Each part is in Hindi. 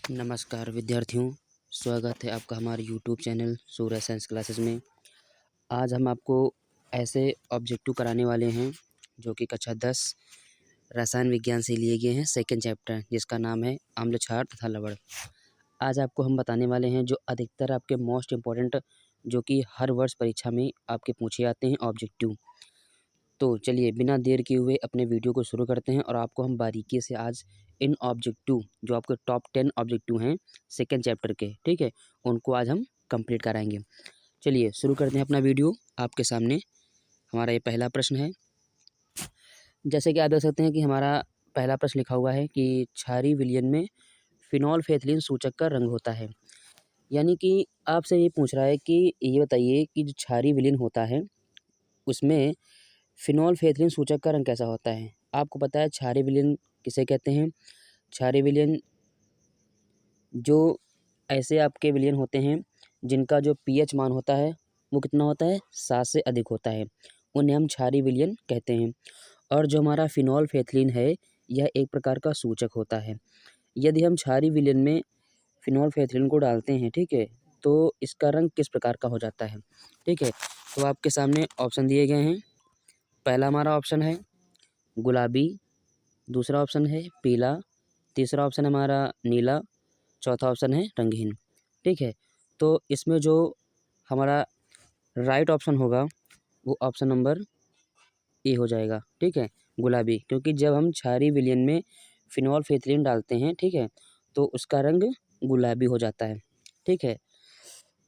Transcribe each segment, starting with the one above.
नमस्कार विद्यार्थियों, स्वागत है आपका हमारे यूट्यूब चैनल सूर्य साइंस क्लासेस में। आज हम आपको ऐसे ऑब्जेक्टिव कराने वाले हैं जो कि कक्षा 10 रसायन विज्ञान से लिए गए हैं, सेकंड चैप्टर जिसका नाम है अम्ल क्षार तथा लवण। आज आपको हम बताने वाले हैं जो अधिकतर आपके मोस्ट इम्पॉर्टेंट जो कि हर वर्ष परीक्षा में आपके पूछे जाते हैं ऑब्जेक्टिव। तो चलिए बिना देर किए हुए अपने वीडियो को शुरू करते हैं और आपको हम बारीकी से आज इन ऑब्जेक्टिव जो आपके टॉप 10 ऑब्जेक्टिव हैं सेकंड चैप्टर के, ठीक है, उनको आज हम कंप्लीट कराएंगे। चलिए शुरू करते हैं अपना वीडियो। आपके सामने हमारा ये पहला प्रश्न है। जैसे कि आप देख सकते हैं कि हमारा पहला प्रश्न लिखा हुआ है कि क्षारीय विलयन में फिनोल्फेथिलीन सूचक का रंग होता है। यानी कि आपसे ये पूछ रहा है कि ये बताइए कि जो क्षारीय विलयन होता है उसमें फिनोल्फेथिलीन सूचक का रंग कैसा होता है। आपको पता है क्षारीय विलयन किसे कहते हैं। क्षारीय विलयन जो ऐसे आपके विलयन होते हैं जिनका जो पीएच मान होता है वो कितना होता है, 7 से अधिक होता है, उन्हें हम क्षारीय विलयन कहते हैं। और जो हमारा फिनोल्फेथिलीन है यह एक प्रकार का सूचक होता है। यदि हम क्षारीय विलयन में फिनोल्फेथिलीन को डालते हैं, ठीक है, तो इसका रंग किस प्रकार का हो जाता है। ठीक है, तो आपके सामने ऑप्शन दिए गए हैं। पहला हमारा ऑप्शन है गुलाबी, दूसरा ऑप्शन है पीला, तीसरा ऑप्शन है हमारा नीला, चौथा ऑप्शन है रंगहीन। ठीक है, तो इसमें जो हमारा राइट ऑप्शन होगा वो ऑप्शन नंबर ए हो जाएगा। ठीक है, गुलाबी, क्योंकि जब हम क्षारीय विलयन में फिनोल्फेथिलीन डालते हैं, ठीक है, तो उसका रंग गुलाबी हो जाता है। ठीक है,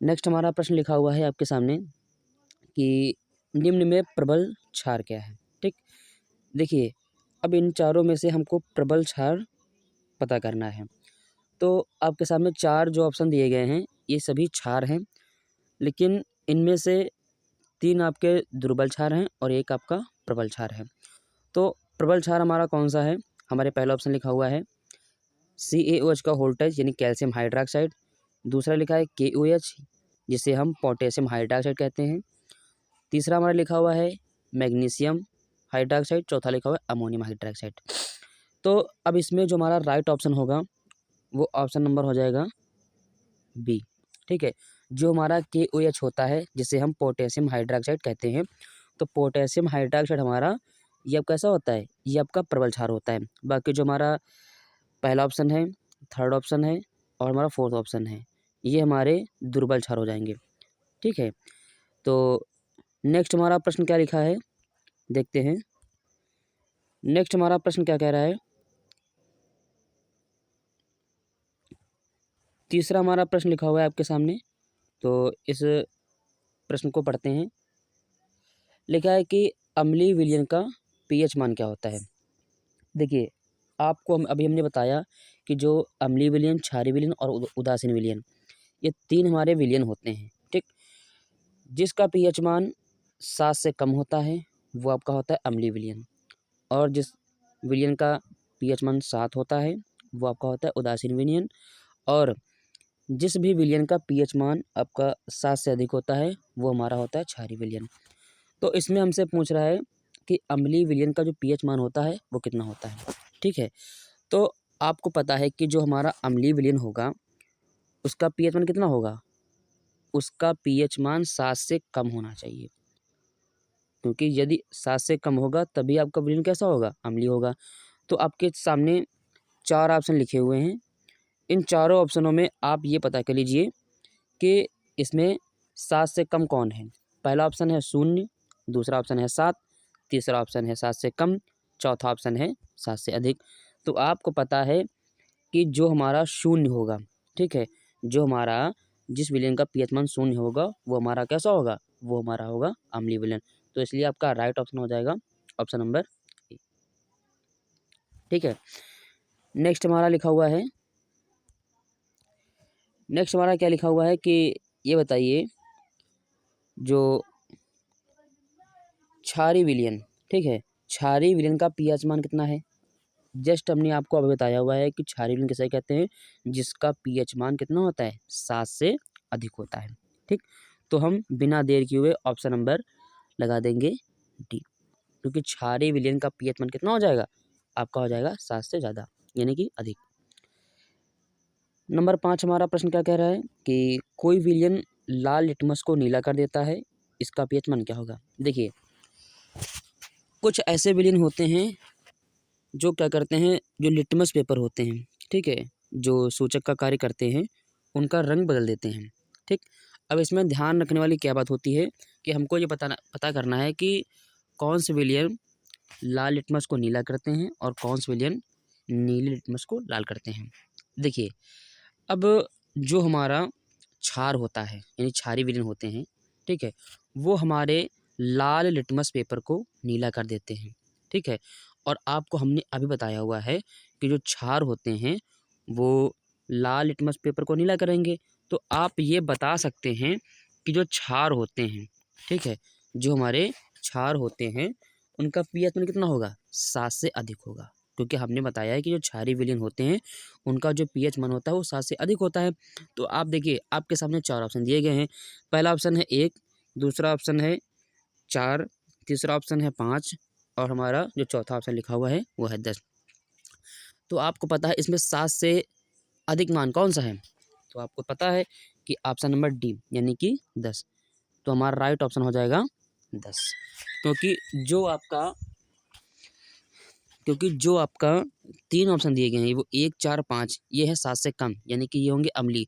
नेक्स्ट हमारा प्रश्न लिखा हुआ है आपके सामने कि निम्न में प्रबल क्षार क्या है। ठीक, देखिए अब इन चारों में से हमको प्रबल क्षार पता करना है। तो आपके सामने 4 जो ऑप्शन दिए गए हैं ये सभी क्षार हैं, लेकिन इनमें से 3 आपके दुर्बल क्षार हैं और 1 आपका प्रबल क्षार है। तो प्रबल क्षार हमारा कौन सा है। हमारे पहला ऑप्शन लिखा हुआ है CaOH का वोल्टेज यानी कैल्शियम हाइड्रॉक्साइड। दूसरा लिखा है KOH जिसे हम पोटेशियम हाइड्रॉक्साइड कहते हैं। तीसरा हमारा लिखा हुआ है मैग्नीशियम हाइड्रॉक्साइड। चौथा लिखा हुआ है अमोनियम हाइड्रॉक्साइड। तो अब इसमें जो हमारा राइट ऑप्शन होगा वो ऑप्शन नंबर हो जाएगा बी। ठीक है, जो हमारा KOH होता है जिसे हम पोटेशियम हाइड्रॉक्साइड कहते हैं, तो पोटेशियम हाइड्रॉक्साइड हमारा ये अब कैसा होता है, ये आपका प्रबल क्षार होता है। बाकी जो हमारा पहला ऑप्शन है, थर्ड ऑप्शन है और हमारा फोर्थ ऑप्शन है, ये हमारे दुर्बल क्षार हो जाएंगे। ठीक है, तो नेक्स्ट हमारा प्रश्न क्या लिखा है देखते हैं। नेक्स्ट हमारा प्रश्न क्या कह रहा है। तीसरा हमारा प्रश्न लिखा हुआ है आपके सामने, तो इस प्रश्न को पढ़ते हैं। लिखा है कि अम्लीय विलयन का पीएच मान क्या होता है। देखिए आपको अभी हमने बताया कि जो अम्लीय विलयन, क्षारीय विलयन और उदासीन विलयन, ये 3 हमारे विलयन होते हैं। ठीक, जिसका पीएच मान 7 से कम होता है वो आपका होता है अम्लीय विलयन, और जिस विलयन का पीएच मान 7 होता है वो आपका होता है उदासीन विलयन, और जिस भी विलयन का पीएच मान आपका 7 से अधिक होता है वो हमारा होता है क्षारीय विलयन। तो इसमें हमसे पूछ रहा है कि अम्लीय विलयन का जो पीएच मान होता है वो कितना होता है। ठीक है, तो आपको पता है कि जो हमारा अम्लीय विलयन होगा उसका पीएच मान कितना होगा, उसका पीएच मान 7 से कम होना चाहिए, क्योंकि यदि 7 से कम होगा तभी आपका विलयन कैसा होगा, अम्लीय होगा। तो आपके सामने 4 ऑप्शन लिखे हुए हैं। इन चारों ऑप्शनों में आप ये पता कर लीजिए कि इसमें 7 से कम कौन है। पहला ऑप्शन है 0, दूसरा ऑप्शन है 7, तीसरा ऑप्शन है 7 से कम, चौथा ऑप्शन है 7 से अधिक। तो आपको पता है कि जो हमारा 0 होगा, ठीक है, जो हमारा जिस विलयन का पीएच मान 0 होगा वो हमारा कैसा होगा, वो हमारा होगा अम्लीय विलयन। तो इसलिए आपका राइट ऑप्शन हो जाएगा ऑप्शन नंबर ए। ठीक है, नेक्स्ट हमारा लिखा हुआ है, नेक्स्ट हमारा क्या लिखा हुआ है कि ये बताइए जो क्षारीय विलयन, ठीक है, क्षारीय विलयन का पीएच मान कितना है। जस्ट हमने आपको अभी बताया हुआ है कि क्षारीय विलयन किसे कहते हैं, जिसका पीएच मान कितना होता है, 7 से अधिक होता है। ठीक, तो हम बिना देर किए हुए ऑप्शन नंबर लगा देंगे डी, क्योंकि क्षारीय विलयन का पीएच मान कितना हो जाएगा, आपका हो जाएगा 7 से ज़्यादा यानी कि अधिक। नंबर 5 हमारा प्रश्न क्या कह रहा है कि कोई विलयन लाल लिटमस को नीला कर देता है, इसका पीएच मान क्या होगा। देखिए, कुछ ऐसे विलयन होते हैं जो क्या करते हैं, जो लिटमस पेपर होते हैं, ठीक है, जो सूचक का कार्य करते हैं, उनका रंग बदल देते हैं, ठीक। अब इसमें ध्यान रखने वाली क्या बात होती है कि हमको ये पता करना है कि कौन से विलयन लाल लिटमस को नीला करते हैं और कौन से विलयन नीले लिटमस को लाल करते हैं। देखिए, अब जो हमारा क्षार होता है, यानी क्षारीय विलयन होते हैं, ठीक है, वो हमारे लाल लिटमस पेपर को नीला कर देते हैं, ठीक है। और आपको हमने अभी बताया हुआ है कि जो क्षार होते हैं वो लाल लिटमस पेपर को नीला करेंगे। तो आप ये बता सकते हैं कि जो क्षार होते हैं, ठीक है, जो हमारे क्षार होते हैं उनका पीएच मान कितना होगा, 7 से अधिक होगा, क्योंकि हमने बताया है कि जो क्षारीय विलयन होते हैं उनका जो पीएच मान होता है वो 7 से अधिक होता है। तो आप देखिए, आपके सामने 4 ऑप्शन दिए गए हैं। पहला ऑप्शन है 1, दूसरा ऑप्शन है 4, तीसरा ऑप्शन है 5 और हमारा जो चौथा ऑप्शन लिखा हुआ है वो है 10। तो आपको पता है इसमें 7 से अधिक मान कौन सा है, तो आपको पता है कि ऑप्शन नंबर डी यानी कि 10। तो हमारा राइट ऑप्शन हो जाएगा 10, क्योंकि जो आपका क्योंकि जो आपका 3 ऑप्शन दिए गए हैं वो 1, 4, 5 ये है 7 से कम, यानी कि ये होंगे अम्लीय।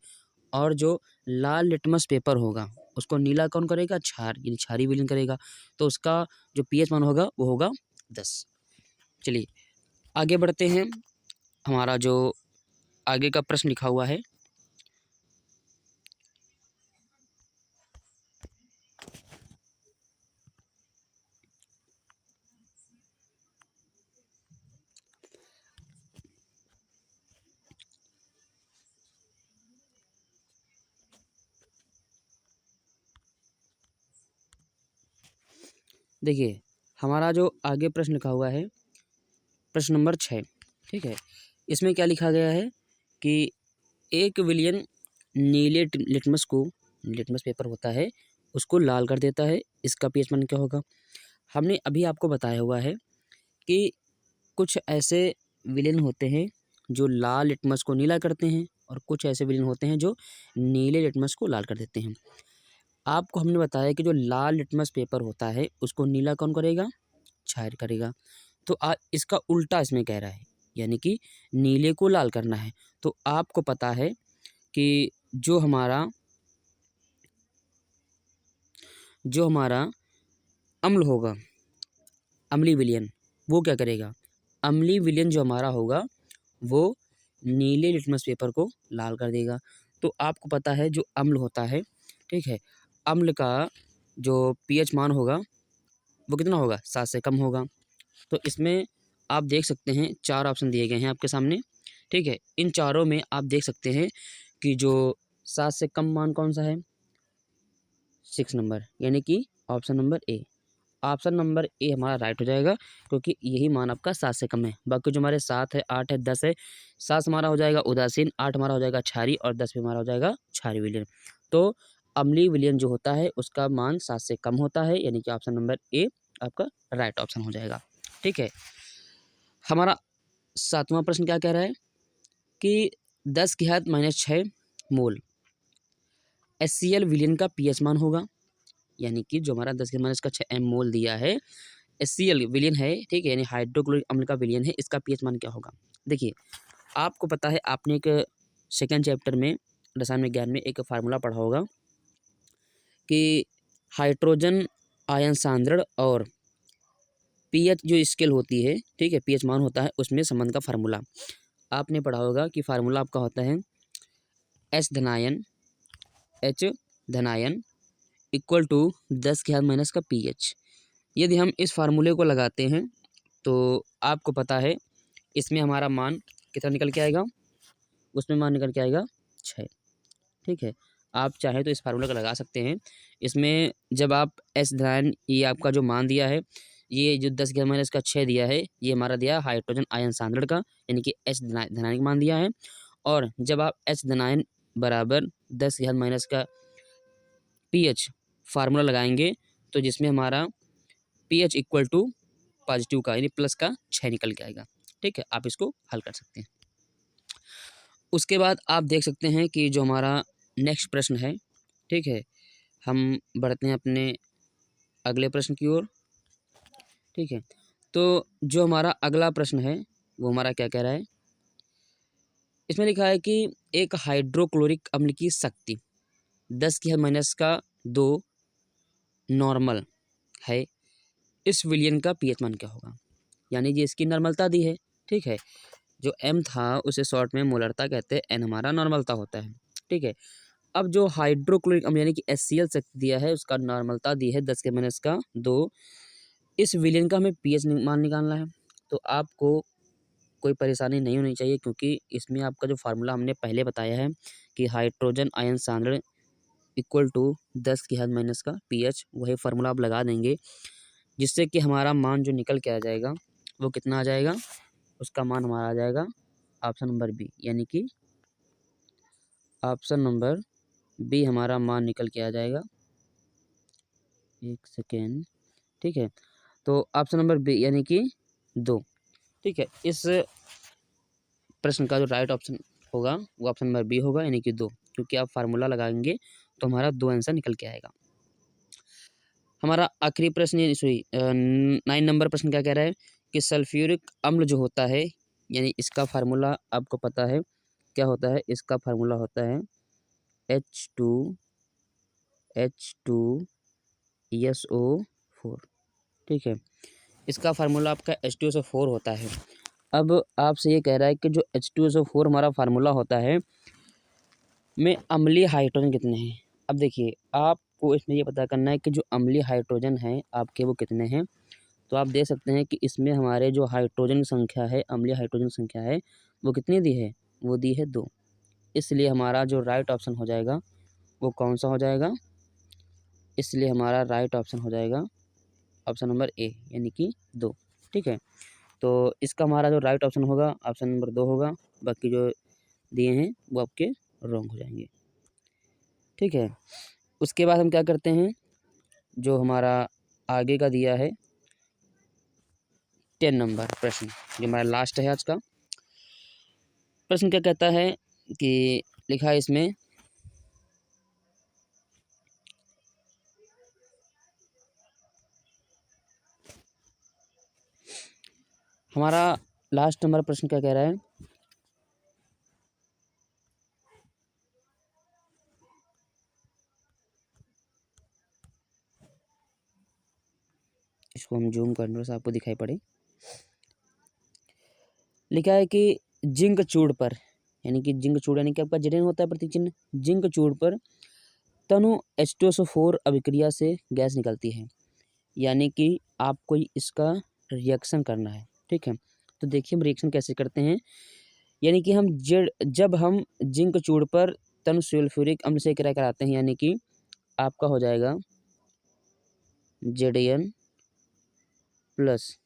और जो लाल लिटमस पेपर होगा उसको नीला कौन करेगा, क्षार यानी क्षारीय विलयन करेगा। तो उसका जो पीएच मान होगा वो होगा 10। चलिए आगे बढ़ते हैं। हमारा जो आगे का प्रश्न लिखा हुआ है, देखिए हमारा जो आगे प्रश्न लिखा हुआ है प्रश्न नंबर 6, ठीक है, इसमें क्या लिखा गया है कि एक विलयन नीले लिटमस पेपर होता है उसको लाल कर देता है, इसका पीएच मान क्या होगा। हमने अभी आपको बताया हुआ है कि कुछ ऐसे विलेन होते हैं जो लाल लिटमस को नीला करते हैं और कुछ ऐसे विलेन होते हैं जो नीले लिटमस को लाल कर देते हैं। आपको हमने बताया कि जो लाल लिटमस पेपर होता है उसको नीला कौन करेगा, क्षार करेगा। तो इसका उल्टा इसमें कह रहा है, यानी कि नीले को लाल करना है। तो आपको पता है कि जो हमारा अम्ल होगा, अम्लीय विलयन, वो क्या करेगा, अम्लीय विलयन जो हमारा होगा वो नीले लिटमस पेपर को लाल कर देगा। तो आपको पता है जो अम्ल होता है, ठीक है, अम्ल का जो पीएच मान होगा वो कितना होगा, 7 से कम होगा। तो इसमें आप देख सकते हैं 4 ऑप्शन दिए गए हैं आपके सामने, ठीक है, इन चारों में आप देख सकते हैं कि जो 7 से कम मान कौन सा है, 6 नंबर, यानी कि option number A. Option number A हमारा राइट हो जाएगा, क्योंकि यही मान आपका 7 से कम है। बाकी जो हमारे 7 है, 8 है, 10 है, 7 हमारा हो जाएगा उदासीन, 8 हमारा हो जाएगा क्षारीय और 10 भी हमारा हो जाएगा क्षारीय विलयन। तो अम्लीय विलयन जो होता है उसका मान 7 से कम होता है, यानी कि ऑप्शन नंबर ए आपका राइट ऑप्शन हो जाएगा, ठीक है। हमारा 7वां प्रश्न क्या कह रहा है कि 10 की घात -6 मोल HCl विलयन का पीएच मान होगा, यानी कि जो हमारा 10 की -6 मोल दिया है HCl विलयन है, ठीक है, यानी हाइड्रोक्लोरिक अम्ल का विलयन है, इसका पीएच मान क्या होगा। देखिए आपको पता है, आपने एक सेकंड चैप्टर में रसायन विज्ञान में एक फार्मूला पढ़ा होगा कि हाइड्रोजन आयन सांद्रण और पीएच जो स्केल होती है, ठीक है, पीएच मान होता है, उसमें संबंध का फार्मूला आपने पढ़ा होगा कि फार्मूला आपका होता है H धनायन H धनायन इक्वल टू 10 की घात माइनस का पीएच। यदि हम इस फार्मूले को लगाते हैं तो आपको पता है इसमें हमारा मान कितना निकल के आएगा, उसमें मान निकल के आएगा 6, ठीक है। आप चाहें तो इस फार्मूले का लगा सकते हैं। इसमें जब आप एस धनायन, ये आपका जो मान दिया है, ये जो 10 के मैंने इसका 6 दिया है, ये हमारा दिया है हाइड्रोजन आयन सांद्रण का, यानी कि एच धनायन का मान दिया है। और जब आप एच धनायन बराबर 10 के माइनस का पीएच फार्मूला लगाएंगे तो जिसमें हमारा पीएच इक्वल टू पॉजिटिव का यानी प्लस का 6 निकल के आएगा, ठीक है। आप इसको हल कर सकते हैं। उसके बाद आप देख सकते हैं कि जो हमारा नेक्स्ट प्रश्न है, ठीक है, हम बढ़ते हैं अपने अगले प्रश्न की ओर। ठीक है, तो जो हमारा अगला प्रश्न है वो हमारा क्या कह रहा है, इसमें लिखा है कि एक हाइड्रोक्लोरिक अम्ल की शक्ति 10⁻² नॉर्मल है, इस विलयन का पीएच मान क्या होगा। यानी कि इसकी नॉर्मलता दी है। ठीक है, जो एम था उसे शॉर्ट में मोलरता कहते हैं, एन हमारा नॉर्मलता होता है। ठीक है, अब जो हाइड्रोक्लोरिक अम्ल यानी कि HCl शक्ति दिया है उसका नॉर्मलता दी है 10⁻²। इस विलयन का हमें पीएच मान निकालना है। तो आपको कोई परेशानी नहीं होनी चाहिए, क्योंकि इसमें आपका जो फार्मूला हमने पहले बताया है कि हाइड्रोजन आयन सांद्रण इक्वल टू 10⁻का पीएच, वही फार्मूला आप लगा देंगे, जिससे कि हमारा मान जो निकल के आ जाएगा वो कितना आ जाएगा, उसका मान हमारा आ जाएगा ऑप्शन नंबर बी, यानी कि ऑप्शन नंबर बी हमारा मान निकल के आ जाएगा। एक सेकेंड। ठीक है, तो ऑप्शन नंबर बी यानी कि 2। ठीक है, इस प्रश्न का जो राइट ऑप्शन होगा वो ऑप्शन नंबर बी होगा, यानी कि 2, क्योंकि आप फार्मूला लगाएंगे तो हमारा 2 आंसर निकल के आएगा। हमारा आखिरी प्रश्न सॉरी 9 नंबर प्रश्न क्या कह रहा है कि सल्फ्यूरिक अम्ल जो होता है, यानी इसका फार्मूला आपको पता है क्या होता है, इसका फार्मूला होता है H2SO4। ठीक है, इसका फार्मूला आपका H2SO4 होता है। अब आपसे ये कह रहा है कि जो H2SO4 हमारा फार्मूला होता है में अम्लीय हाइड्रोजन कितने हैं। अब देखिए, आपको इसमें ये पता करना है कि जो अम्लीय हाइड्रोजन हैं आपके वो कितने हैं। तो आप देख सकते हैं कि इसमें हमारे जो हाइड्रोजन की संख्या है, अम्लीय हाइड्रोजन संख्या है, वो कितनी दी है, वो दी है 2। इसलिए हमारा जो राइट ऑप्शन हो जाएगा वो कौन सा हो जाएगा, इसलिए हमारा राइट ऑप्शन हो जाएगा ऑप्शन नंबर ए, यानी कि 2। ठीक है, तो इसका हमारा जो राइट ऑप्शन होगा ऑप्शन नंबर 2 होगा, बाकी जो दिए हैं वो आपके रॉन्ग हो जाएंगे। ठीक है, उसके बाद हम क्या करते हैं, जो हमारा आगे का दिया है 10 नंबर प्रश्न, जो हमारा लास्ट है आज का प्रश्न, क्या कहता है कि लिखा है इसमें हमारा लास्ट नंबर प्रश्न क्या कह रहा है, इसको हम जूम कर लो आपको दिखाई पड़े। लिखा है कि जिंक चूड़ पर, यानी कि जिंक चूड़ यानी कि आपका जेडेन होता है प्रतीक चिन्ह, जिंक चूड़ पर तनु H2SO4 अभिक्रिया से गैस निकलती है, यानी कि आपको इसका रिएक्शन करना है। ठीक है, तो देखिए हम रिएक्शन कैसे करते हैं, यानी कि हम जब हम जिंक चूड़ पर तनु सल्फ्यूरिक अम्ल से क्रिया कराते हैं, यानी कि आपका हो जाएगा Zn प्लस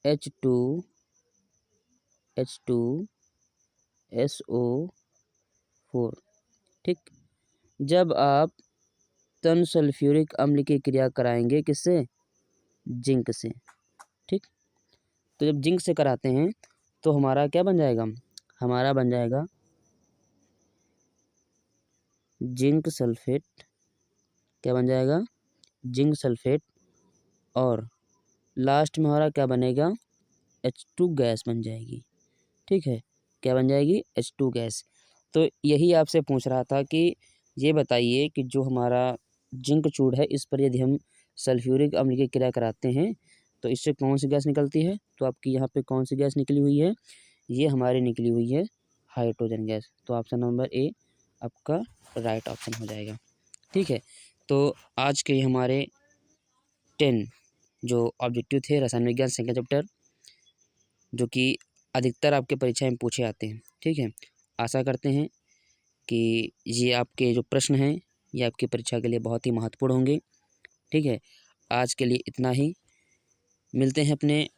H2SO4। ठीक, जब आप तन सल्फ्यूरिक अम्ल की क्रिया कराएंगे किससे, जिंक से। ठीक, तो जब जिंक से कराते हैं तो हमारा क्या बन जाएगा, हमारा बन जाएगा जिंक सल्फेट, क्या बन जाएगा, जिंक सल्फेट, और लास्ट में हमारा क्या बनेगा, H2 गैस बन जाएगी। ठीक है, क्या बन जाएगी, H2 गैस। तो यही आपसे पूछ रहा था कि ये बताइए कि जो हमारा जिंक चूड़ है इस पर यदि हम सल्फ्यूरिक अम्ल की क्रिया कराते हैं तो इससे कौन सी गैस निकलती है, तो आपकी यहाँ पे कौन सी गैस निकली हुई है, ये हमारी निकली हुई है हाइड्रोजन गैस। तो ऑप्शन नंबर ए आपका राइट ऑप्शन हो जाएगा। ठीक है, तो आज के हमारे 10 जो ऑब्जेक्टिव थे रसायन विज्ञान संख्या चैप्टर, जो कि अधिकतर आपके परीक्षा में पूछे आते हैं। ठीक है, आशा करते हैं कि ये आपके जो प्रश्न हैं ये आपकी परीक्षा के लिए बहुत ही महत्वपूर्ण होंगे। ठीक है, आज के लिए इतना ही, मिलते हैं अपने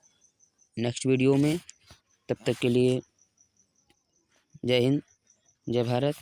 नेक्स्ट वीडियो में, तब तक के लिए जय हिंद, जय भारत।